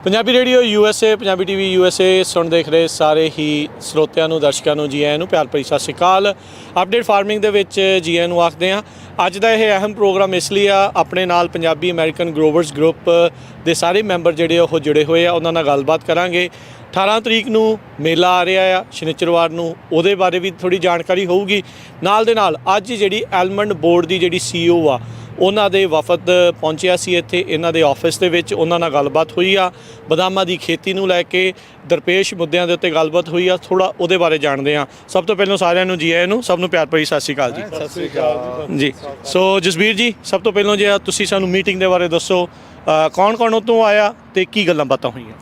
Punjabi radio USA Punjabi TV USA ਸੁਣ ਦੇਖ ਰਹੇ ਸਾਰੇ ਹੀ ਸਰੋਤਿਆਂ ਨੂੰ ਦਰਸ਼ਕਾਂ ਨੂੰ ਜੀ ਆਇਆਂ ਨੂੰ ਪਿਆਰ ਭਰੀ ਸਤਿ ਸ਼੍ਰੀ ਅਕਾਲ। ਅਪਡੇਟ ਫਾਰਮਿੰਗ ਦੇ ਵਿੱਚ ਜੀ ਆਇਆਂ ਨੂੰ ਆਖਦੇ ਹਾਂ। ਅੱਜ ਦਾ ਇਹ ਅਹਿਮ ਪ੍ਰੋਗਰਾਮ ਇਸ ਲਈ ਆ, ਆਪਣੇ ਨਾਲ ਪੰਜਾਬੀ ਅਮਰੀਕਨ ਗਰੋਵਰਸ ਗਰੁੱਪ ਦੇ ਸਾਰੇ ਮੈਂਬਰ ਜਿਹੜੇ ਉਹ ਜੁੜੇ ਹੋਏ ਆ, ਉਹਨਾਂ ਨਾਲ ਗੱਲਬਾਤ ਕਰਾਂਗੇ। 18 ਤਰੀਕ ਨੂੰ ਮੇਲਾ ਆ ਰਿਹਾ ਆ ਸ਼ਨੀਚਰਵਾਰ ਨੂੰ, ਉਹਦੇ ਬਾਰੇ ਵੀ ਥੋੜ੍ਹੀ ਜਾਣਕਾਰੀ ਹੋਊਗੀ। ਨਾਲ ਦੇ ਨਾਲ ਅੱਜ ਜਿਹੜੀ ਐਲਮੰਡ ਬੋਰਡ ਦੀ ਜਿਹੜੀ CEO ਆ, ਉਹਨਾਂ ਦੇ ਵਫਦ ਪਹੁੰਚਿਆ ਸੀ ਇੱਥੇ ਇਹਨਾਂ ਦੇ ਆਫਿਸ ਦੇ ਵਿੱਚ, ਉਹਨਾਂ ਨਾਲ ਗੱਲਬਾਤ ਹੋਈ ਆ। ਬਦਾਮਾਂ ਦੀ ਖੇਤੀ ਨੂੰ ਲੈ ਕੇ ਦਰਪੇਸ਼ ਮੁੱਦਿਆਂ ਦੇ ਉੱਤੇ ਗੱਲਬਾਤ ਹੋਈ ਆ, ਥੋੜ੍ਹਾ ਉਹਦੇ ਬਾਰੇ ਜਾਣਦੇ ਹਾਂ। ਸਭ ਤੋਂ ਪਹਿਲਾਂ ਸਾਰਿਆਂ ਨੂੰ ਜੀ ਆਇਆਂ ਨੂੰ, ਸਭ ਨੂੰ ਪਿਆਰ ਭਰੀ ਸਤਿ ਸ਼੍ਰੀ ਅਕਾਲ ਜੀ। ਸਤਿ ਸ਼੍ਰੀ ਅਕਾਲ ਜੀ। ਸੋ ਜਸਬੀਰ ਜੀ, ਸਭ ਤੋਂ ਪਹਿਲਾਂ ਜੇ ਤੁਸੀਂ ਸਾਨੂੰ ਮੀਟਿੰਗ ਦੇ ਬਾਰੇ ਦੱਸੋ, ਕੌਣ ਕੌਣ ਉੱਥੋਂ ਆਇਆ ਤੇ ਕੀ ਗੱਲਾਂ ਬਾਤਾਂ ਹੋਈਆਂ?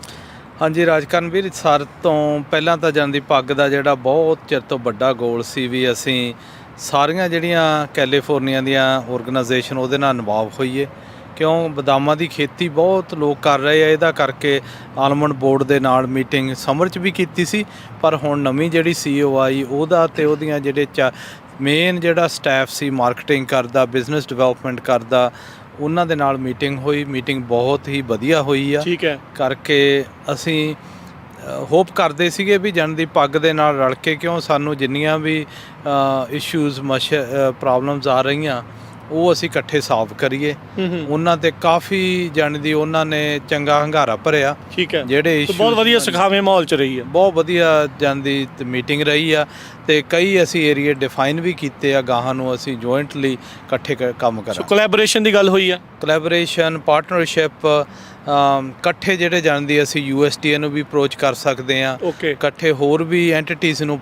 ਹਾਂਜੀ ਰਾਜਕਰਨ ਵੀਰ, ਸਾਰ ਤੋਂ ਪਹਿਲਾਂ ਤਾਂ ਜਾਂਦੀ ਪੱਗ ਦਾ ਜਿਹੜਾ ਬਹੁਤ ਚਿਰ ਤੋਂ ਵੱਡਾ ਗੋਲ ਸੀ ਵੀ ਅਸੀਂ ਸਾਰੀਆਂ ਜਿਹੜੀਆਂ ਕੈਲੀਫੋਰਨੀਆ ਦੀਆਂ ਆਰਗੇਨਾਈਜੇਸ਼ਨ ਉਹਦੇ ਨਾਲ ਇਨਵੋਲਵ ਹੋਈਏ, ਕਿਉਂ ਬਦਾਮਾਂ ਦੀ ਖੇਤੀ ਬਹੁਤ ਲੋਕ ਕਰ ਰਹੇ ਆ। ਇਹਦਾ ਕਰਕੇ ਆਲਮੰਡ ਬੋਰਡ ਦੇ ਨਾਲ ਮੀਟਿੰਗ ਸਮਰ 'ਚ ਵੀ ਕੀਤੀ ਸੀ, ਪਰ ਹੁਣ ਨਵੀਂ ਜਿਹੜੀ CEO ਆਈ ਉਹਦਾ ਤੇ ਉਹਦੀਆਂ ਜਿਹੜੇ ਮੇਨ ਜਿਹੜਾ ਸਟਾਫ ਸੀ ਮਾਰਕੀਟਿੰਗ ਕਰਦਾ, ਬਿਜ਼ਨਸ ਡਿਵੈਲਪਮੈਂਟ ਕਰਦਾ, ਉਹਨਾਂ ਦੇ ਨਾਲ ਮੀਟਿੰਗ ਹੋਈ। ਮੀਟਿੰਗ ਬਹੁਤ ਹੀ ਵਧੀਆ ਹੋਈ ਆ। ਠੀਕ ਹੈ। ਕਰਕੇ ਅਸੀਂ ਹੋਪ ਕਰਦੇ ਸੀਗੇ ਵੀ ਜਨ ਦੀ ਪੱਗ ਦੇ ਨਾਲ ਰਲ ਕੇ, ਕਿਉਂ ਸਾਨੂੰ ਜਿੰਨੀਆਂ ਵੀ ਇਸ਼ੂਜ਼ ਪ੍ਰੋਬਲਮਸ ਆ ਰਹੀਆਂ ਉਹ ਅਸੀਂ ਇਕੱਠੇ ਸੋਲਵ ਕਰੀਏ। ਉਹਨਾਂ ਤੇ ਕਾਫੀ ਜਨ ਦੀ ਉਹਨਾਂ ਨੇ ਚੰਗਾ ਹੰਗਾਰਾ ਭਰਿਆ। ਠੀਕ ਹੈ। ਜਿਹੜੇ ਬਹੁਤ ਵਧੀਆ ਸਿਖਾਵੇਂ ਮਾਹੌਲ 'ਚ ਰਹੀ ਆ, ਬਹੁਤ ਵਧੀਆ ਜਨ ਦੀ ਮੀਟਿੰਗ ਰਹੀ ਆ। ਤੇ ਕਈ ਅਸੀਂ ਏਰੀਏ ਡਿਫਾਈਨ ਵੀ ਕੀਤੇ ਆ, ਗਾਹਾਂ ਨੂੰ ਅਸੀਂ ਜੁਆਇੰਟਲੀ ਇਕੱਠੇ ਕੰਮ ਕਰਾਂਗੇ। ਕੋਲੈਬੋਰੇਸ਼ਨ ਦੀ ਗੱਲ ਹੋਈ ਆ, ਕੋਲੈਬੋਰੇਸ਼ਨ, ਪਾਰਟਨਰਸ਼ਿਪ, ਇਕੱਠੇ ਜਿਹੜੇ ਜਾਣਦੀ ਅਸੀਂ USDA ਨੂੰ ਵੀ ਅਪਰੋਚ ਕਰ ਸਕਦੇ ਹਾਂ। ਇਕੱਠੇ ਹੋਰ ਵੀ ਐਂਟੀਟੀਜ਼ ਨੂੰ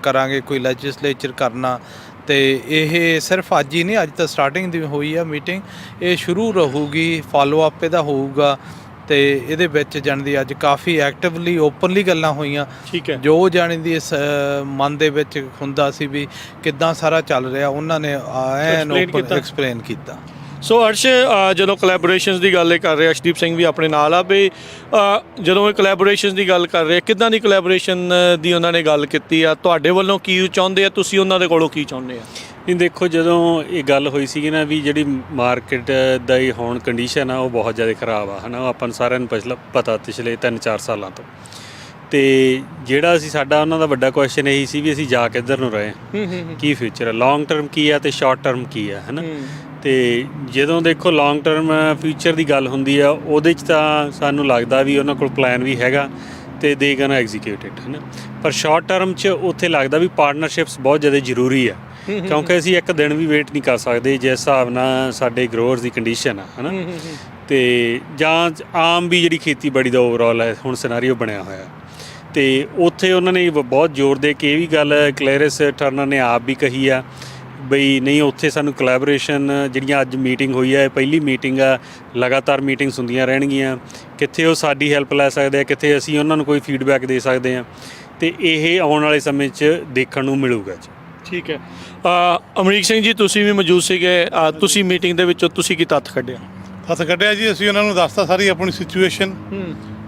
ਕਰਾਂਗੇ, ਕੋਈ ਲੈਜਿਸਲੇਚਰ ਕਰਨਾ। ਤੇ ਇਹ ਸਿਰਫ ਅੱਜ ਹੀ ਨਹੀਂ, ਅੱਜ ਤਾਂ ਸਟਾਰਟਿੰਗ ਦੀ ਹੋਈ ਆ ਮੀਟਿੰਗ, ਇਹ ਸ਼ੁਰੂ ਰਹੂਗੀ, ਫਾਲੋ ਅਪ ਇਹਦਾ ਹੋਊਗਾ। ਤੇ ਇਹਦੇ ਵਿੱਚ ਜਾਣਦੀ ਅੱਜ ਕਾਫੀ ਐਕਟਿਵਲੀ ਓਪਨਲੀ ਗੱਲਾਂ ਹੋਈਆਂ। ਠੀਕ ਹੈ। ਜੋ ਜਾਣਦੀ ਇਸ ਮਨ ਦੇ ਵਿੱਚ ਹੁੰਦਾ ਸੀ ਵੀ ਕਿੱਦਾਂ ਸਾਰਾ ਚੱਲ ਰਿਹਾ, ਉਹਨਾਂ ਨੇ ਐਨ ਓਪਨ ਐਕਸਪਲੇਨ ਕੀਤਾ। ਸੋ ਅਰਸ਼, ਜਦੋਂ ਕੋਲੈਬੋਰੇਸ਼ਨਸ ਦੀ ਗੱਲ ਕਰ ਰਹੇ, ਅਰਸ਼ਦੀਪ ਸਿੰਘ ਵੀ ਆਪਣੇ ਨਾਲ ਆ, ਵੀ ਜਦੋਂ ਇਹ ਕੋਲੈਬੋਰੇਸ਼ਨਸ ਦੀ ਗੱਲ ਕਰ ਰਹੇ, ਕਿੱਦਾਂ ਦੀ ਕੋਲੈਬੋਰੇਸ਼ਨ ਦੀ ਉਹਨਾਂ ਨੇ ਗੱਲ ਕੀਤੀ ਆ? ਤੁਹਾਡੇ ਵੱਲੋਂ ਕੀ ਚਾਹੁੰਦੇ ਆ, ਤੁਸੀਂ ਉਹਨਾਂ ਦੇ ਕੋਲੋਂ ਕੀ ਚਾਹੁੰਦੇ ਆ? ਨਹੀਂ ਦੇਖੋ, ਜਦੋਂ ਇਹ ਗੱਲ ਹੋਈ ਸੀਗੀ ਨਾ ਵੀ ਜਿਹੜੀ ਮਾਰਕੀਟ ਦਾ ਹੀ ਹੁਣ ਕੰਡੀਸ਼ਨ ਆ ਉਹ ਬਹੁਤ ਜ਼ਿਆਦਾ ਖ਼ਰਾਬ ਆ, ਹੈ ਨਾ। ਉਹ ਆਪਾਂ ਨੂੰ ਸਾਰਿਆਂ ਨੂੰ ਪਤਾ ਪਿਛਲੇ 3-4 ਸਾਲਾਂ ਤੋਂ। ਅਤੇ ਜਿਹੜਾ ਸਾਡਾ ਉਹਨਾਂ ਦਾ ਵੱਡਾ ਕੁਐਸਚਨ ਇਹੀ ਸੀ ਵੀ ਅਸੀਂ ਜਾ ਕਿੱਧਰ ਨੂੰ ਰਹੇ, ਕੀ ਫਿਊਚਰ ਹੈ, ਲੌਂਗ ਟਰਮ ਕੀ ਆ ਅਤੇ ਸ਼ਾਰਟ ਟਰਮ ਕੀ ਆ, ਹੈ ਨਾ। ਅਤੇ ਜਦੋਂ ਦੇਖੋ ਲੌਂਗ ਟਰਮ ਫਿਊਚਰ ਦੀ ਗੱਲ ਹੁੰਦੀ ਆ, ਉਹਦੇ 'ਚ ਤਾਂ ਸਾਨੂੰ ਲੱਗਦਾ ਵੀ ਉਹਨਾਂ ਕੋਲ ਪਲਾਨ ਵੀ ਹੈਗਾ ਅਤੇ ਦੇ ਗਨ ਐਗਜ਼ੀਕਿਊਟ ਇਟ, ਹੈ ਨਾ। ਪਰ ਸ਼ਾਰਟ ਟਰਮ 'ਚ ਉੱਥੇ ਲੱਗਦਾ ਵੀ ਪਾਰਟਨਰਸ਼ਿਪਸ ਬਹੁਤ ਜ਼ਿਆਦਾ ਜ਼ਰੂਰੀ ਆ, ਕਿਉਂਕਿ ਅਸੀਂ ਇੱਕ ਦਿਨ ਵੀ ਵੇਟ ਨਹੀਂ ਕਰ ਸਕਦੇ ਜਿਸ ਹਿਸਾਬ ਨਾਲ ਸਾਡੇ ਗਰੋਅਰਸ ਦੀ ਕੰਡੀਸ਼ਨ ਆ, ਹੈ ਨਾ। ਅਤੇ ਜਾਂ ਆਮ ਵੀ ਜਿਹੜੀ ਖੇਤੀਬਾੜੀ ਦਾ ਓਵਰਆਲ ਹੈ ਹੁਣ ਸਿਨਾਰੀਓ ਬਣਿਆ ਹੋਇਆ, ਅਤੇ ਉੱਥੇ ਉਹਨਾਂ ਨੇ ਬਹੁਤ ਜ਼ੋਰ ਦੇ ਕੇ ਇਹ ਵੀ ਗੱਲ ਕਲੈਰਿਸ ਟਰਨਰ ਨੇ ਆਪ ਵੀ ਕਹੀ ਆ ਬਈ ਨਹੀਂ, ਉੱਥੇ ਸਾਨੂੰ ਕੋਲੈਬੋਰੇਸ਼ਨ ਜਿਹੜੀਆਂ ਅੱਜ ਮੀਟਿੰਗ ਹੋਈ ਹੈ, ਇਹ ਪਹਿਲੀ ਮੀਟਿੰਗ ਆ, ਲਗਾਤਾਰ ਮੀਟਿੰਗਸ ਹੁੰਦੀਆਂ ਰਹਿਣਗੀਆਂ। ਕਿੱਥੇ ਉਹ ਸਾਡੀ ਹੈਲਪ ਲੈ ਸਕਦੇ ਆ, ਕਿੱਥੇ ਅਸੀਂ ਉਹਨਾਂ ਨੂੰ ਕੋਈ ਫੀਡਬੈਕ ਦੇ ਸਕਦੇ ਹਾਂ, ਅਤੇ ਇਹ ਆਉਣ ਵਾਲੇ ਸਮੇਂ 'ਚ ਦੇਖਣ ਨੂੰ ਮਿਲੂਗਾ ਜੀ। ਠੀਕ ਹੈ। ਅਮਰੀਕ ਸਿੰਘ ਜੀ, ਤੁਸੀਂ ਵੀ ਮੌਜੂਦ ਸੀਗੇ, ਤੁਸੀਂ ਮੀਟਿੰਗ ਦੇ ਵਿੱਚੋਂ ਤੁਸੀਂ ਕੀ ਤੱਥ ਕੱਢਿਆ? ਤੱਥ ਕੱਢਿਆ ਜੀ, ਅਸੀਂ ਉਹਨਾਂ ਨੂੰ ਦੱਸਤਾ ਸਾਰੀ ਆਪਣੀ ਸਿਚੁਏਸ਼ਨ,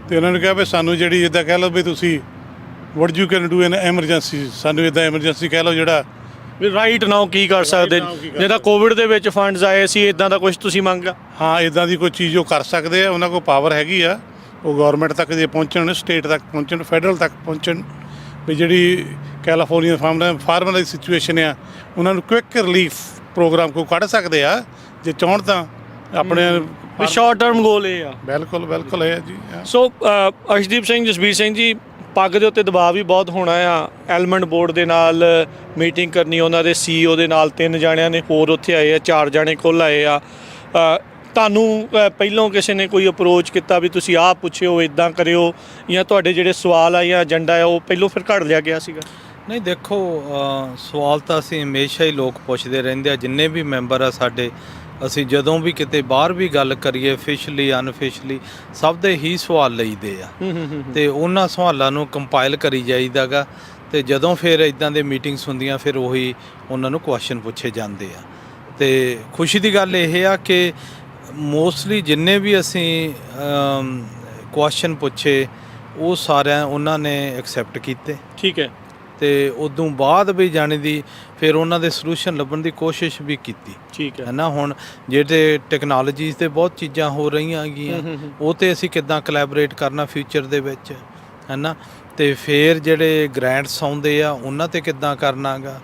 ਅਤੇ ਉਹਨਾਂ ਨੂੰ ਕਿਹਾ ਵੀ ਸਾਨੂੰ ਜਿਹੜੀ ਇੱਦਾਂ ਕਹਿ ਲਓ ਵੀ ਤੁਸੀਂ ਵਟ you can do in emergency, ਸਾਨੂੰ ਇੱਦਾਂ ਐਮਰਜੈਂਸੀ ਕਹਿ ਲਓ ਜਿਹੜਾ ਵੀ ਰਾਈਟ ਨਾਓ ਕੀ ਕਰ ਸਕਦੇ, ਜਿਹੜਾ ਕੋਵਿਡ ਦੇ ਵਿੱਚ ਫੰਡਸ ਆਏ ਸੀ, ਇੱਦਾਂ ਦਾ ਕੁਝ ਤੁਸੀਂ ਮੰਗਾ? ਹਾਂ, ਇੱਦਾਂ ਦੀ ਕੋਈ ਚੀਜ਼ ਉਹ ਕਰ ਸਕਦੇ ਆ, ਉਹਨਾਂ ਕੋਲ ਪਾਵਰ ਹੈਗੀ ਆ, ਉਹ ਗੌਰਮੈਂਟ ਤੱਕ ਜੇ ਪਹੁੰਚਣ, ਸਟੇਟ ਤੱਕ ਪਹੁੰਚਣ, ਫੈਡਰਲ ਤੱਕ ਪਹੁੰਚਣ, ਵੀ ਜਿਹੜੀ ਕੈਲੀਫੋਰਨੀਆ ਫਾਰਮਰ ਦੀ ਸਿਚੁਏਸ਼ਨ ਆ, ਉਹਨਾਂ ਨੂੰ ਕੁਇਕ ਰਿਲੀਫ ਪ੍ਰੋਗਰਾਮ ਕੋਈ ਕੱਢ ਸਕਦੇ ਆ ਜੇ ਚਾਹੁਣ ਤਾਂ ਆਪਣੇ ਸ਼ਾਰਟ ਟਰਮ ਗੋਲ ਇਹ ਆ। ਬਿਲਕੁਲ ਬਿਲਕੁਲ ਇਹ ਆ ਜੀ। ਸੋ ਅਰਸ਼ਦੀਪ ਸਿੰਘ, ਜਸਬੀਰ ਸਿੰਘ ਜੀ, ਪੱਗ ਦੇ ਉੱਤੇ ਦਬਾਅ ਵੀ ਬਹੁਤ ਹੋਣਾ ਆ, ਐਲਮੰਡ ਬੋਰਡ ਦੇ ਨਾਲ ਮੀਟਿੰਗ ਕਰਨੀ, ਉਹਨਾਂ ਦੇ CEO ਦੇ ਨਾਲ 3 ਜਾਣਿਆਂ ਨੇ ਹੋਰ ਉੱਥੇ ਆਏ ਆ, 4 ਜਾਣੇ ਕੁੱਲ ਆਏ ਆ। ਤੁਹਾਨੂੰ ਪਹਿਲੋਂ ਕਿਸੇ ਨੇ ਕੋਈ ਅਪਰੋਚ ਕੀਤਾ ਵੀ ਤੁਸੀਂ ਆਹ ਪੁੱਛਿਓ, ਇੱਦਾਂ ਕਰਿਓ, ਜਾਂ ਤੁਹਾਡੇ ਜਿਹੜੇ ਸਵਾਲ ਆ ਜਾਂ ਏਜੰਡਾ ਆ ਉਹ ਪਹਿਲੋਂ ਫਿਰ ਘੜ ਲਿਆ ਗਿਆ ਸੀਗਾ? ਨਹੀਂ ਦੇਖੋ, ਸਵਾਲ ਤਾਂ ਅਸੀਂ ਹਮੇਸ਼ਾ ਹੀ ਲੋਕ ਪੁੱਛਦੇ ਰਹਿੰਦੇ ਆ, ਜਿੰਨੇ ਵੀ ਮੈਂਬਰ ਆ ਸਾਡੇ। ਅਸੀਂ ਜਦੋਂ ਵੀ ਕਿਤੇ ਬਾਹਰ ਵੀ ਗੱਲ ਕਰੀਏ, ਅਫੀਸ਼ੀਅਲੀ ਅਨਅਫੀਸ਼ੀਅਲੀ, ਸਭ ਦੇ ਹੀ ਸਵਾਲ ਲਈਦੇ ਆ, ਅਤੇ ਉਹਨਾਂ ਸਵਾਲਾਂ ਨੂੰ ਕੰਪਾਈਲ ਕਰੀ ਜਾਈਦਾ ਗਾ। ਅਤੇ ਜਦੋਂ ਫਿਰ ਇੱਦਾਂ ਦੇ ਮੀਟਿੰਗਸ ਹੁੰਦੀਆਂ, ਫਿਰ ਉਹੀ ਉਹਨਾਂ ਨੂੰ ਕੁਐਸਚਨ ਪੁੱਛੇ ਜਾਂਦੇ ਆ। ਅਤੇ ਖੁਸ਼ੀ ਦੀ ਗੱਲ ਇਹ ਆ ਕਿ ਮੋਸਟਲੀ ਜਿੰਨੇ ਵੀ ਅਸੀਂ ਕੁਐਸਚਨ ਪੁੱਛੇ ਉਹ ਸਾਰਿਆਂ ਉਹਨਾਂ ਨੇ ਐਕਸੈਪਟ ਕੀਤੇ। ਠੀਕ ਹੈ। ਤੇ ਉਦੋਂ ਬਾਅਦ ਵੀ ਜਾਣੀ ਦੀ ਫਿਰ ਉਹਨਾਂ ਦੇ ਸੋਲੂਸ਼ਨ ਲੱਭਣ ਦੀ ਕੋਸ਼ਿਸ਼ ਵੀ ਕੀਤੀ ਠੀਕ ਹੈ ਨਾ। ਹੁਣ ਜਿਹੜੇ ਟੈਕਨੋਲੋਜੀਜ਼ ਤੇ ਬਹੁਤ ਚੀਜ਼ਾਂ ਹੋ ਰਹੀਆਂ ਹੈਗੀਆਂ, ਉਹ ਤੇ ਅਸੀਂ ਕਿੱਦਾਂ ਕੋਲੈਬੋਰੇਟ ਕਰਨਾ ਫਿਊਚਰ ਦੇ ਵਿੱਚ, ਹੈ ਨਾ। ਤੇ ਫਿਰ ਜਿਹੜੇ ਗ੍ਰਾਂਟਸ ਆਉਂਦੇ ਆ ਉਹਨਾਂ ਤੇ ਕਿੱਦਾਂ ਕਰਨਾ ਗਾ,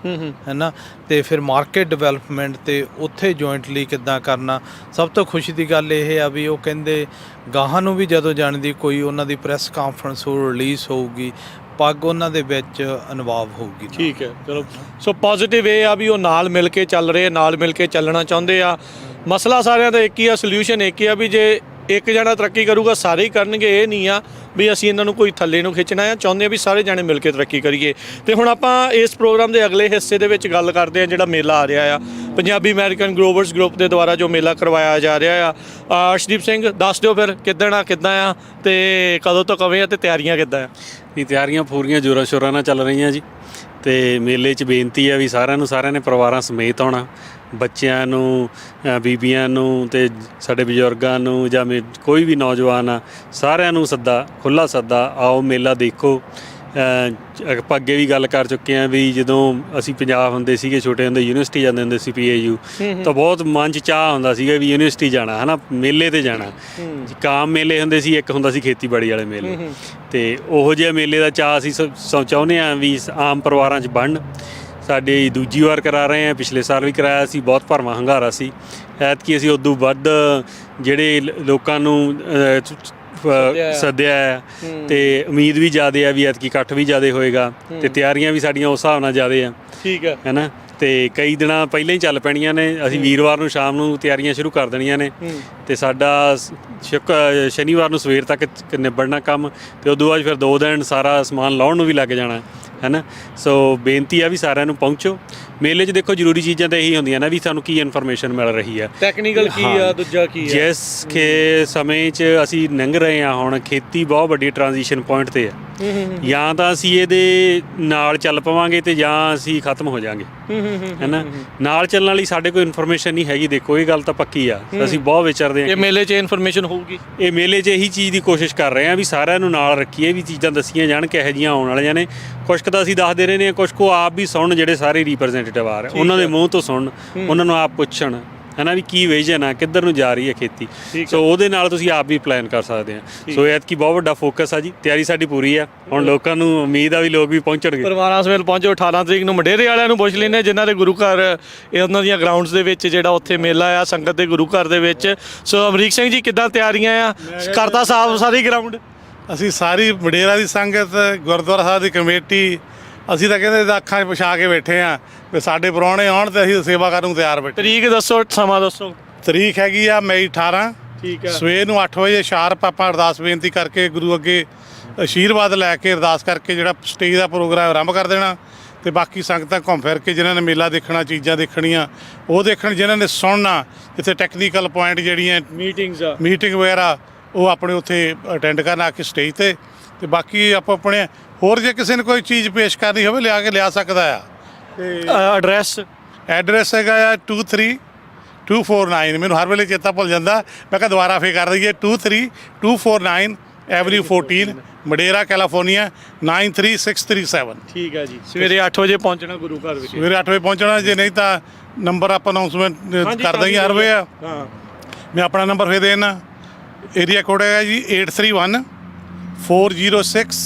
ਹੈ ਨਾ। ਤੇ ਫਿਰ ਮਾਰਕੀਟ ਡਿਵੈਲਪਮੈਂਟ ਤੇ ਉੱਥੇ ਜੁਆਇੰਟਲੀ ਕਿੱਦਾਂ ਕਰਨਾ। ਸਭ ਤੋਂ ਖੁਸ਼ੀ ਦੀ ਗੱਲ ਇਹ ਆ ਵੀ ਉਹ ਕਹਿੰਦੇ ਗਾਹਾਂ ਨੂੰ ਵੀ ਜਦੋਂ ਜਾਣਦੀ ਕੋਈ ਉਹਨਾਂ ਦੀ ਪ੍ਰੈਸ ਕਾਨਫਰੰਸ ਹੋ ਰਿਲੀਜ਼ ਹੋਊਗੀ, ਪੱਗ ਉਹਨਾਂ ਦੇ ਵਿੱਚ ਇਨਵੋਲਵ ਹੋਊਗੀ। ਠੀਕ ਹੈ, ਚਲੋ। ਸੋ ਪੋਜ਼ਿਟਿਵ ਇਹ ਆ ਵੀ ਉਹ ਨਾਲ ਮਿਲ ਕੇ ਚੱਲ ਰਹੇ, ਨਾਲ ਮਿਲ ਕੇ ਚੱਲਣਾ ਚਾਹੁੰਦੇ ਆ। ਮਸਲਾ ਸਾਰਿਆਂ ਦਾ ਇੱਕ ਹੀ ਆ, ਸੋਲਿਊਸ਼ਨ ਇੱਕ ਹੀ ਆ ਵੀ ਜੇ ਇੱਕ ਜਣਾ ਤਰੱਕੀ ਕਰੂਗਾ ਸਾਰੇ ਹੀ ਕਰਨਗੇ। ਇਹ ਨਹੀਂ ਆ ਵੀ ਅਸੀਂ ਇਹਨਾਂ ਨੂੰ ਕੋਈ ਥੱਲੇ ਨੂੰ ਖਿੱਚਣਾ ਆ, ਚਾਹੁੰਦੇ ਆ ਵੀ ਸਾਰੇ ਜਾਣੇ ਮਿਲ ਕੇ ਤਰੱਕੀ ਕਰੀਏ। ਤੇ ਹੁਣ ਆਪਾਂ ਇਸ ਪ੍ਰੋਗਰਾਮ ਦੇ ਅਗਲੇ ਹਿੱਸੇ ਦੇ ਵਿੱਚ ਗੱਲ ਕਰਦੇ ਆ, ਜਿਹੜਾ ਮੇਲਾ ਆ ਰਿਹਾ ਆ ਪੰਜਾਬੀ ਅਮਰੀਕਨ ਗਰੋਵਰਸ ਗਰੁੱਪ ਦੇ ਦੁਆਰਾ ਜੋ ਮੇਲਾ ਕਰਵਾਇਆ ਜਾ ਰਿਹਾ ਆ। ਅਰਸ਼ਦੀਪ ਸਿੰਘ, ਦੱਸ ਦਿਓ ਫਿਰ ਕਿੱਦਾਂ ਆ ਤੇ ਕਦੋਂ ਤੋਂ ਕਵੇਂ ਆ ਤੇ ਤਿਆਰੀਆਂ ਕਿੱਦਾਂ ਆ? ਇਹ ਤਿਆਰੀਆਂ ਪੂਰੀਆਂ ਜ਼ੋਰਾਂ ਸ਼ੋਰਾਂ ਨਾਲ ਚੱਲ ਰਹੀਆਂ ਜੀ। ਤੇ ਮੇਲੇ 'ਚ ਬੇਨਤੀ ਆ ਵੀ ਸਾਰਿਆਂ ਨੇ ਪਰਿਵਾਰਾਂ ਸਮੇਤ ਆਉਣਾ। ਬੱਚਿਆਂ ਨੂੰ, ਬੀਬੀਆਂ ਨੂੰ ਤੇ ਸਾਡੇ ਬਜ਼ੁਰਗਾਂ ਨੂੰ ਜਾਂ ਕੋਈ ਵੀ ਨੌਜਵਾਨ ਆ, ਸਾਰਿਆਂ ਨੂੰ ਸੱਦਾ, ਖੁੱਲ੍ਹਾ ਸੱਦਾ, ਆਓ ਮੇਲਾ ਦੇਖੋ। ਆਪਾਂ ਅੱਗੇ ਵੀ ਗੱਲ ਕਰ ਚੁੱਕੇ ਹਾਂ ਵੀ ਜਦੋਂ ਅਸੀਂ ਪੰਜਾਬ ਹੁੰਦੇ ਸੀਗੇ, ਛੋਟੇ ਹੁੰਦੇ ਯੂਨੀਵਰਸਿਟੀ ਜਾਂਦੇ ਹੁੰਦੇ ਸੀ PAU, ਤਾਂ ਬਹੁਤ ਮਨ 'ਚ ਚਾਹ ਹੁੰਦਾ ਸੀਗਾ ਵੀ ਯੂਨੀਵਰਸਿਟੀ ਜਾਣਾ, ਹੈ ਨਾ, ਮੇਲੇ 'ਤੇ ਜਾਣਾ। ਕਾਮ ਮੇਲੇ ਹੁੰਦੇ ਸੀ, ਇੱਕ ਹੁੰਦਾ ਸੀ ਖੇਤੀਬਾੜੀ ਵਾਲੇ ਮੇਲੇ, ਤੇ ਉਹੋ ਜਿਹੇ ਮੇਲੇ ਦਾ ਚਾਹ ਅਸੀਂ ਚਾਹੁੰਦੇ ਹਾਂ ਵੀ ਆਮ ਪਰਿਵਾਰਾਂ 'ਚ ਬਣਨ। ਸਾਡੀ ਦੂਜੀ ਵਾਰ ਕਰਾ ਰਹੇ ਹਾਂ, ਪਿਛਲੇ ਸਾਲ ਵੀ ਕਰਾਇਆ ਸੀ, ਬਹੁਤ ਭਰਵਾਂ ਹੁੰਗਾਰਾ ਸੀ। ਐਤਕੀ ਅਸੀਂ ਉਦੋਂ ਵੱਧ ਜਿਹੜੇ ਲੋਕਾਂ ਨੂੰ ਸੱਦਿਆ ਹੈ ਤੇ ਉਮੀਦ ਵੀ ਜ਼ਿਆਦਾ ਆ ਵੀ ਐਤਕੀ ਇਕੱਠ ਵੀ ਜ਼ਿਆਦਾ ਹੋਏਗਾ ਤੇ ਤਿਆਰੀਆਂ ਵੀ ਸਾਡੀਆਂ ਉਸ ਹਿਸਾਬ ਨਾਲ ਜ਼ਿਆਦਾ ਆ। ਠੀਕ ਹੈ ਨਾ। ਤੇ ਕਈ ਦਿਨਾਂ ਪਹਿਲਾਂ ਹੀ ਚੱਲ ਪੈਣੀਆਂ ਨੇ। ਅਸੀਂ ਵੀਰਵਾਰ ਨੂੰ ਸ਼ਾਮ ਨੂੰ ਤਿਆਰੀਆਂ ਸ਼ੁਰੂ ਕਰ ਦੇਣੀਆਂ ਨੇ ਤੇ ਸਾਡਾ ਸ਼ਨੀਵਾਰ ਨੂੰ ਸਵੇਰ ਤੱਕ ਨਿਬੜਨਾ ਕੰਮ, ਤੇ ਉਦੋਂ ਬਾਅਦ ਫਿਰ 2 ਦਿਨ ਸਾਰਾ ਸਮਾਨ ਲਾਉਣ ਨੂੰ ਵੀ ਲੱਗ ਜਾਣਾ, ਹੈ ਨਾ। ਸੋ ਬੇਨਤੀ ਆ ਵੀ ਸਾਰਿਆਂ ਨੂੰ ਪਹੁੰਚੋ ਮੇਲੇ 'ਚ। ਦੇਖੋ ਜ਼ਰੂਰੀ ਚੀਜ਼ਾਂ ਤਾਂ ਇਹੀ ਹੁੰਦੀਆਂ ਨਾ ਵੀ ਸਾਨੂੰ ਕੀ ਇਨਫੋਰਮੇਸ਼ਨ ਮਿਲ ਰਹੀ ਆ, ਟੈਕਨੀਕਲ ਕੀ ਆ, ਦੂਜਾ ਕੀ ਆ। ਜਿਸ ਸਮੇਂ 'ਚ ਅਸੀਂ ਲੰਘ ਰਹੇ ਹਾਂ ਹੁਣ, ਖੇਤੀ ਬਹੁਤ ਵੱਡੀ ਟ੍ਰਾਂਜੀਸ਼ਨ ਪੁਆਇੰਟ 'ਤੇ ਆ। ਜਾਂ ਤਾਂ ਅਸੀਂ ਇਹਦੇ ਨਾਲ ਚੱਲ ਪਵਾਂਗੇ ਤੇ ਜਾਂ ਅਸੀਂ ਖਤਮ ਹੋ ਜਾਵਾਂਗੇ, ਹੈ ਨਾ। ਨਾਲ ਚੱਲਣ ਵਾਲੀ ਸਾਡੇ ਕੋਲ ਇਨਫੋਰਮੇਸ਼ਨ ਨਹੀਂ ਹੈਗੀ। ਦੇਖੋ ਇਹ ਗੱਲ ਤਾਂ ਪੱਕੀ ਆ, ਅਸੀਂ ਬਹੁਤ ਵਿਚਰਦੇ ਹਾਂ। ਇਹ ਮੇਲੇ 'ਚ ਇਨਫੋਰਮੇਸ਼ਨ ਹੋਊਗੀ, ਇਹ ਮੇਲੇ 'ਚ ਇਹੀ ਚੀਜ਼ ਦੀ ਕੋਸ਼ਿਸ਼ ਕਰ ਰਹੇ ਹਾਂ ਵੀ ਸਾਰਿਆਂ ਨੂੰ ਨਾਲ ਰੱਖੀਏ, ਵੀ ਚੀਜ਼ਾਂ ਦੱਸੀਆਂ ਜਾਣ ਕਿਹੋ ਜਿਹੀਆਂ ਆਉਣ ਵਾਲੀਆਂ ਨੇ। ਕੁਛ ਕੁ ਤਾਂ ਅਸੀਂ ਦੱਸਦੇ ਰਹੇ ਨੇ, ਕੁਛ ਕੁ ਆਪ ਵੀ ਸੁਣਨ, ਜਿਹੜੇ ਸਾਰੇ ਰਿਪਰੈਜ਼ੈਂਟੇਟਿਵ ਆ ਰਹੇ ਉਹਨਾਂ ਦੇ ਮੂੰਹ ਤੋਂ ਸੁਣਨ, ਉਹਨਾਂ ਨੂੰ ਆਪ ਪੁੱਛਣ, ਹੈ ਨਾ, ਵੀ ਕੀ ਵਿਜ਼ਨ ਆ, ਕਿੱਧਰ ਨੂੰ ਜਾ ਰਹੀ ਹੈ ਖੇਤੀ। ਸੋ ਉਹਦੇ ਨਾਲ ਤੁਸੀਂ ਆਪ ਵੀ ਪਲਾਨ ਕਰ ਸਕਦੇ ਆ। ਸੋ ਐਤਕੀ ਬਹੁਤ ਵੱਡਾ ਫੋਕਸ ਆ ਜੀ, ਤਿਆਰੀ ਸਾਡੀ ਪੂਰੀ ਆ। ਹੁਣ ਲੋਕਾਂ ਨੂੰ ਉਮੀਦ ਆ ਵੀ ਲੋਕ ਵੀ ਪਹੁੰਚਣਗੇ। ਪਰਿਵਾਰਾਂ ਸਮੇਤ ਪਹੁੰਚੋ। 18 ਤਰੀਕ ਨੂੰ ਮੰਡੇਰੇ ਵਾਲਿਆਂ ਨੂੰ ਪੁੱਛ ਲੈਂਦੇ ਜਿਨ੍ਹਾਂ ਦੇ ਗੁਰੂ ਘਰ ਉਹਨਾਂ ਦੀਆਂ ਗਰਾਊਂਡਸ ਦੇ ਵਿੱਚ ਜਿਹੜਾ ਉੱਥੇ ਮੇਲਾ ਆ ਸੰਗਤ ਦੇ ਗੁਰੂ ਘਰ ਦੇ ਵਿੱਚ। ਸੋ ਅਮਰੀਕ ਸਿੰਘ ਜੀ, ਕਿੱਦਾਂ ਤਿਆਰੀਆਂ ਆ? ਕਰਤਾ ਸਾਫ ਸਾਰੀ ਗਰਾਊਂਡ? ਅਸੀਂ ਸਾਰੀ ਮੰਡੇਰਾ ਦੀ ਸੰਗਤ, ਗੁਰਦੁਆਰਾ ਸਾਹਿਬ ਦੀ ਕਮੇਟੀ, ਅਸੀਂ ਤਾਂ ਕਹਿੰਦੇ ਅੱਖਾਂ 'ਚ ਵਿਛਾ ਕੇ ਬੈਠੇ ਆ ਵੀ ਸਾਡੇ ਪ੍ਰਾਹੁਣੇ ਆਉਣ ਤੇ ਅਸੀਂ ਸੇਵਾ ਕਰਨ ਨੂੰ ਤਿਆਰ ਬੈਠੇ। ਤਰੀਕ ਦੱਸੋ, ਸਮਾਂ ਦੱਸੋ। ਤਰੀਕ ਹੈਗੀ ਆ ਮਈ 18। ਠੀਕ ਹੈ। ਸਵੇਰ ਨੂੰ 8 ਵਜੇ ਸ਼ਾਰਪ ਆਪਾਂ ਅਰਦਾਸ ਬੇਨਤੀ ਕਰਕੇ ਗੁਰੂ ਅੱਗੇ ਆਸ਼ੀਰਵਾਦ ਲੈ ਕੇ ਅਰਦਾਸ ਕਰਕੇ ਜਿਹੜਾ ਸਟੇਜ ਦਾ ਪ੍ਰੋਗਰਾਮ ਆਰੰਭ ਕਰ ਦੇਣਾ। ਤੇ ਬਾਕੀ ਸੰਗਤਾਂ ਘੁੰਮ ਫਿਰ ਕੇ ਜਿਨ੍ਹਾਂ ਨੇ ਮੇਲਾ ਦੇਖਣਾ, ਚੀਜ਼ਾਂ ਦੇਖਣੀਆਂ ਉਹ ਦੇਖਣ, ਜਿਨ੍ਹਾਂ ਨੇ ਸੁਣਨਾ, ਜਿੱਥੇ ਟੈਕਨੀਕਲ ਪੁਆਇੰਟ ਜਿਹੜੀਆਂ ਮੀਟਿੰਗ ਵਗੈਰਾ ਉਹ ਆਪਣੇ ਉੱਥੇ ਅਟੈਂਡ ਕਰਨ ਆ ਕੇ ਸਟੇਜ 'ਤੇ। ਤੇ ਬਾਕੀ ਆਪਾਂ ਆਪਣੇ ਹੋਰ ਜੇ ਕਿਸੇ ਨੇ ਕੋਈ ਚੀਜ਼ ਪੇਸ਼ ਕਰਨੀ ਹੋਵੇ ਲਿਆ ਸਕਦਾ ਆ। ਤੇ ਐਡਰੈਸ ਹੈਗਾ ਆ 23249। ਮੈਨੂੰ ਹਰ ਵੇਲੇ ਚੇਤਾ ਭੁੱਲ ਜਾਂਦਾ, ਮੈਂ ਕਿਹਾ ਦੁਬਾਰਾ ਫੇਰ ਕਰ ਦਈਏ। 23249 ਐਵਨਿਊ 14, ਮੰਡੇਰਾ, ਕੈਲੀਫੋਰਨੀਆ 93637। ਠੀਕ ਹੈ ਜੀ। ਸਵੇਰੇ 8 ਵਜੇ ਪਹੁੰਚਣਾ ਗੁਰੂ ਘਰ ਵਿੱਚ। ਸਵੇਰੇ 8 ਵਜੇ ਪਹੁੰਚਣਾ, ਜੇ ਨਹੀਂ ਤਾਂ ਨੰਬਰ ਆਪਾਂ ਅਨਾਉਂਸਮੈਂਟ ਕਰ ਦਈਏ ਹਰ ਵੇ ਆ। ਮੈਂ ਆਪਣਾ ਨੰਬਰ ਫੇਰ ਦੇ ਦੇਣਾ। ਏਰੀਆ ਕੋਡ ਹੈਗਾ ਜੀ 831 406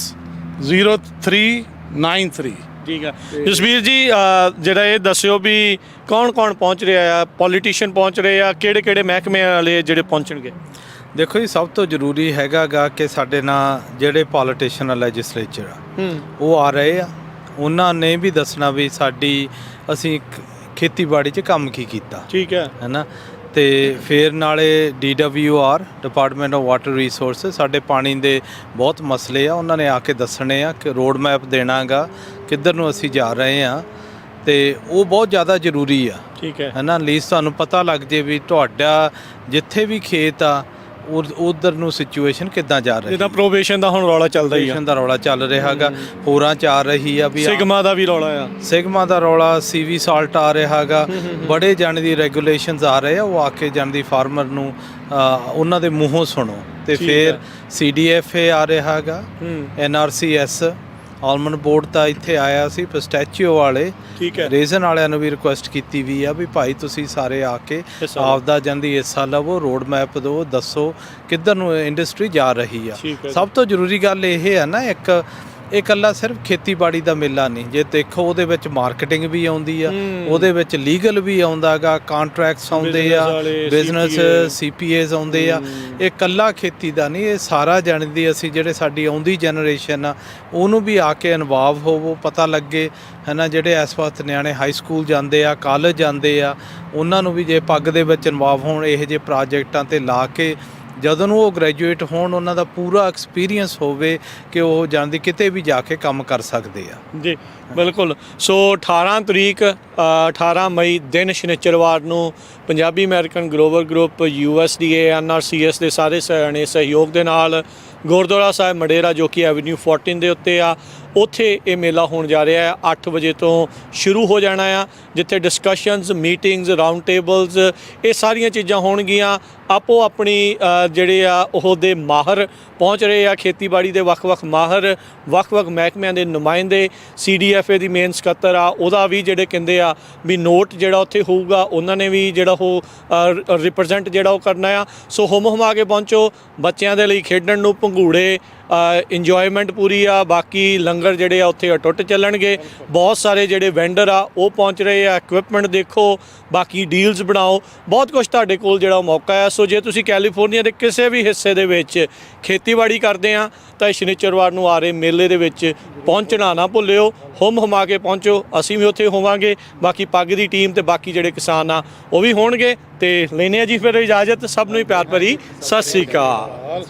0393। ਠੀਕ ਆ। ਜਸਵੀਰ ਜੀ, ਜਿਹੜਾ ਇਹ ਦੱਸਿਓ ਵੀ ਕੌਣ ਪਹੁੰਚ ਰਿਹਾ ਆ? ਪੋਲੀਟੀਸ਼ੀਅਨ ਪਹੁੰਚ ਰਹੇ ਆ? ਕਿਹੜੇ ਮਹਿਕਮੇ ਵਾਲੇ ਜਿਹੜੇ ਪਹੁੰਚਣਗੇ? ਦੇਖੋ ਜੀ, ਸਭ ਤੋਂ ਜ਼ਰੂਰੀ ਹੈਗਾ ਗਾ ਕਿ ਸਾਡੇ ਨਾਲ ਜਿਹੜੇ ਪੋਲੀਟੀਸ਼ੀਅਨ ਲੈਜਿਸਲੇਚਰ ਆ ਉਹ ਆ ਰਹੇ ਆ। ਉਹਨਾਂ ਨੇ ਵੀ ਦੱਸਣਾ ਵੀ ਅਸੀਂ ਖੇਤੀਬਾੜੀ 'ਚ ਕੰਮ ਕੀ ਕੀਤਾ। ਠੀਕ ਹੈ ਨਾ। ਤੇ ਫਿਰ ਨਾਲੇ DWR, department of water resources, ਸਾਡੇ ਪਾਣੀ ਦੇ ਬਹੁਤ ਮਸਲੇ ਆ, ਉਹਨਾਂ ਨੇ ਆ ਕੇ ਦੱਸਣੇ ਆ ਕਿ ਰੋਡ ਮੈਪ ਦੇਣਾ ਗਾ ਕਿੱਧਰ ਨੂੰ ਅਸੀਂ ਜਾ ਰਹੇ ਆ। ਤੇ ਉਹ ਬਹੁਤ ਜ਼ਿਆਦਾ ਜ਼ਰੂਰੀ ਆ। ਠੀਕ ਹੈ ਨਾ। ਲੀਜ਼ ਤੁਹਾਨੂੰ ਪਤਾ ਲੱਗ ਜੇ ਵੀ ਤੁਹਾਡਾ ਜਿੱਥੇ ਵੀ ਖੇਤ ਆ ਉਧਰ ਨੂੰ ਸਿਚੁਏਸ਼ਨ ਕਿੱਦਾਂ ਜਾ ਰਹੀ। ਜਿੱਦਾਂ ਪ੍ਰੋਬੇਸ਼ਨ ਦਾ ਹੁਣ ਰੌਲਾ ਚੱਲਦਾ ਹੀ ਆ, ਪ੍ਰੋਬੇਸ਼ਨ ਦਾ ਰੌਲਾ ਚੱਲ ਰਿਹਾ ਹੈਗਾ, ਹੋਰਾਂ 'ਚ ਆ ਰਹੀ ਆ ਵੀ ਸਿਗਮਾ ਦਾ ਵੀ ਰੌਲਾ ਆ, ਸਿਗਮਾ ਦਾ ਰੌਲਾ, CV ਸਾਲਟ ਆ ਰਿਹਾ ਹੈਗਾ, ਬੜੇ ਜਾਣ ਦੀ ਰੈਗੂਲੇਸ਼ਨਸ ਆ ਰਹੇ ਆ। ਉਹ ਆ ਕੇ ਜਾਣ ਦੀ ਫਾਰਮਰ ਨੂੰ ਉਹਨਾਂ ਦੇ ਮੂੰਹੋਂ ਸੁਣੋ। ਤੇ ਫਿਰ CDFA ਆ ਰਿਹਾ ਹੈਗਾ, NRCS, ਆਲਮੰਡ ਬੋਰਡ ਤਾਂ ਇੱਥੇ ਆਇਆ ਸੀ, ਪਿਸਟੈਚੀਓ ਵਾਲੇ ਠੀਕ ਹੈ। ਰੇਜ਼ਨ ਵਾਲਿਆਂ ਨੂੰ ਵੀ ਰਿਕੁਐਸਟ ਕੀਤੀ ਵੀ ਆ ਵੀ ਭਾਈ ਤੁਸੀਂ ਸਾਰੇ ਆ ਕੇ ਹਿੱਸਾ ਲਓ। ਆਪਦਾ ਜਾਂਦੀ ਹਿੱਸਾ ਲਵੋ, ਰੋਡ ਮੈਪ ਦਿਓ, ਦੱਸੋ ਕਿੱਧਰ ਨੂੰ ਇੰਡਸਟਰੀ ਜਾ ਰਹੀ ਆ। ਠੀਕ ਹੈ। ਸਭ ਤੋਂ ਜ਼ਰੂਰੀ ਗੱਲ ਇਹ ਹੈ ਨਾ, ਇੱਕ ਇਹ ਇਕੱਲਾ ਸਿਰਫ ਖੇਤੀਬਾੜੀ ਦਾ ਮੇਲਾ ਨਹੀਂ, ਜੇ ਦੇਖੋ ਉਹਦੇ ਵਿੱਚ ਮਾਰਕੀਟਿੰਗ ਵੀ ਆਉਂਦੀ ਆ, ਉਹਦੇ ਵਿੱਚ ਲੀਗਲ ਵੀ ਆਉਂਦਾਗਾ, ਕਾਂਟਰੈਕਟਸ ਆਉਂਦੇ ਆ, Business ਵਾਲੇ, ਬਿਜ਼ਨਸ CPA ਸੀਪੀਏਜ਼ ਆਉਂਦੇ ਆ। ਇਹ ਇਕੱਲਾ ਖੇਤੀ ਦਾ ਨਹੀਂ, ਇਹ ਸਾਰਾ ਜਾਣਦੀ ਅਸੀਂ ਜਿਹੜੇ ਸਾਡੀ ਆਉਂਦੀ ਜਨਰੇਸ਼ਨ ਆ ਉਹਨੂੰ ਵੀ ਆ ਕੇ ਇਨਵੋਲਵ ਹੋਵੋ, ਪਤਾ ਲੱਗੇ ਹੈ ਨਾ। ਜਿਹੜੇ ਇਸ ਵਕਤ ਨਿਆਣੇ ਹਾਈ ਸਕੂਲ ਜਾਂਦੇ ਆ, ਕਾਲਜ ਜਾਂਦੇ ਆ, ਉਹਨਾਂ ਨੂੰ ਵੀ ਜੇ ਪੱਗ ਦੇ ਵਿੱਚ ਇਨਵੋਲਵ ਹੋਣ ਇਹੋ ਜਿਹੇ ਪ੍ਰੋਜੈਕਟਾਂ ਤੇ ਲਾ ਕੇ, ਜਦੋਂ ਨੂੰ ਉਹ ਗ੍ਰੈਜੂਏਟ ਹੋਣ ਉਹਨਾਂ ਦਾ ਪੂਰਾ ਐਕਸਪੀਰੀਅੰਸ ਹੋਵੇ ਕਿ ਉਹ ਜਾਂਦੀ ਕਿਤੇ ਵੀ ਜਾ ਕੇ ਕੰਮ ਕਰ ਸਕਦੇ ਆ। ਜੀ ਬਿਲਕੁਲ। ਸੋ 18 ਤਰੀਕ 18 ਮਈ ਦਿਨ ਸ਼ਨੀਚਰਵਾਰ ਨੂੰ Punjabi American global group USDA NRCS ਦੇ ਸਾਰੇ ਸਹਿਣੇ ਸਹਿਯੋਗ ਦੇ ਨਾਲ ਗੁਰਦੁਆਰਾ ਸਾਹਿਬ ਮਡੇਰਾ ਜੋ ਕਿ ਐਵਨਿਊ 14 ਦੇ ਉੱਤੇ ਆ, ਉੱਥੇ ਇਹ ਮੇਲਾ ਹੋਣ ਜਾ ਰਿਹਾ ਹੈ। 8 ਵਜੇ ਤੋਂ ਸ਼ੁਰੂ ਹੋ ਜਾਣਾ ਆ, ਜਿੱਥੇ ਡਿਸਕਸ਼ਨਸ, ਮੀਟਿੰਗਸ, ਰਾਊਂਡ ਟੇਬਲਸ, ਇਹ ਸਾਰੀਆਂ ਚੀਜ਼ਾਂ ਹੋਣਗੀਆਂ। ਆਪੋ ਆਪਣੀ ਜਿਹੜੇ ਆ ਉਹ ਦੇ ਮਾਹਰ ਪਹੁੰਚ ਰਹੇ ਆ, ਖੇਤੀਬਾੜੀ ਦੇ ਵੱਖ-ਵੱਖ ਮਾਹਰ, ਵੱਖ-ਵੱਖ ਮਹਿਕਮਿਆਂ ਦੇ ਨੁਮਾਇੰਦੇ, CDFA ਦੀ ਮੇਨ ਸਕੱਤਰ ਆ ਉਹਦਾ ਵੀ ਜਿਹੜੇ ਕਹਿੰਦੇ ਆ ਵੀ ਨੋਟ ਜਿਹੜਾ ਉੱਥੇ ਹੋਊਗਾ, ਉਹਨਾਂ ਨੇ ਵੀ ਜਿਹੜਾ ਉਹ ਰਿਪਰੈਜ਼ੈਂਟ ਜਿਹੜਾ ਉਹ ਕਰਨਾ ਆ। ਸੋ ਹੁਮ-ਹੁਮਾ ਕੇ ਪਹੁੰਚੋ, ਬੱਚਿਆਂ ਦੇ ਲਈ ਖੇਡਣ ਨੂੰ ਭੰਗੂੜੇ, ਇੰਜੋਇਮੈਂਟ ਪੂਰੀ ਆ। ਬਾਕੀ ਲੰਗਰ ਜਿਹੜੇ ਆ ਉੱਥੇ ਅਟੁੱਟ ਚੱਲਣਗੇ। ਬਹੁਤ ਸਾਰੇ ਜਿਹੜੇ ਵੈਂਡਰ ਆ ਉਹ ਪਹੁੰਚ ਰਹੇ ਆ, ਇਕਵਿਪਮੈਂਟ ਦੇਖੋ, ਬਾਕੀ ਡੀਲਸ ਬਣਾਓ, ਬਹੁਤ ਕੁਝ ਤੁਹਾਡੇ ਕੋਲ ਜਿਹੜਾ ਮੌਕਾ ਆ। ਸੋ ਜੇ ਤੁਸੀਂ ਕੈਲੀਫੋਰਨੀਆ ਦੇ ਕਿਸੇ ਵੀ ਹਿੱਸੇ ਦੇ ਵਿੱਚ ਖੇਤੀਬਾੜੀ ਕਰਦੇ ਆ ਤਾਂ ਸ਼ਨੀਚਰਵਾਰ ਨੂੰ ਆ ਰਹੇ ਮੇਲੇ ਦੇ ਵਿੱਚ ਪਹੁੰਚਣਾ ਨਾ ਭੁੱਲਿਓ, ਹੁਮ-ਹੁਮਾ ਕੇ ਪਹੁੰਚੋ। ਅਸੀਂ ਵੀ ਉੱਥੇ ਹੋਵਾਂਗੇ, ਬਾਕੀ ਪੱਗ ਦੀ ਟੀਮ ਤੇ ਬਾਕੀ ਜਿਹੜੇ ਕਿਸਾਨ ਆ ਉਹ ਵੀ ਹੋਣਗੇ। ਤੇ ਲੈਨੇ ਆ ਜੀ ਫਿਰ ਇਜਾਜ਼ਤ, ਸਭ ਨੂੰ ਹੀ ਪਿਆਰ ਭਰੀ ਸਤਿ ਸ੍ਰੀ ਅਕਾਲ।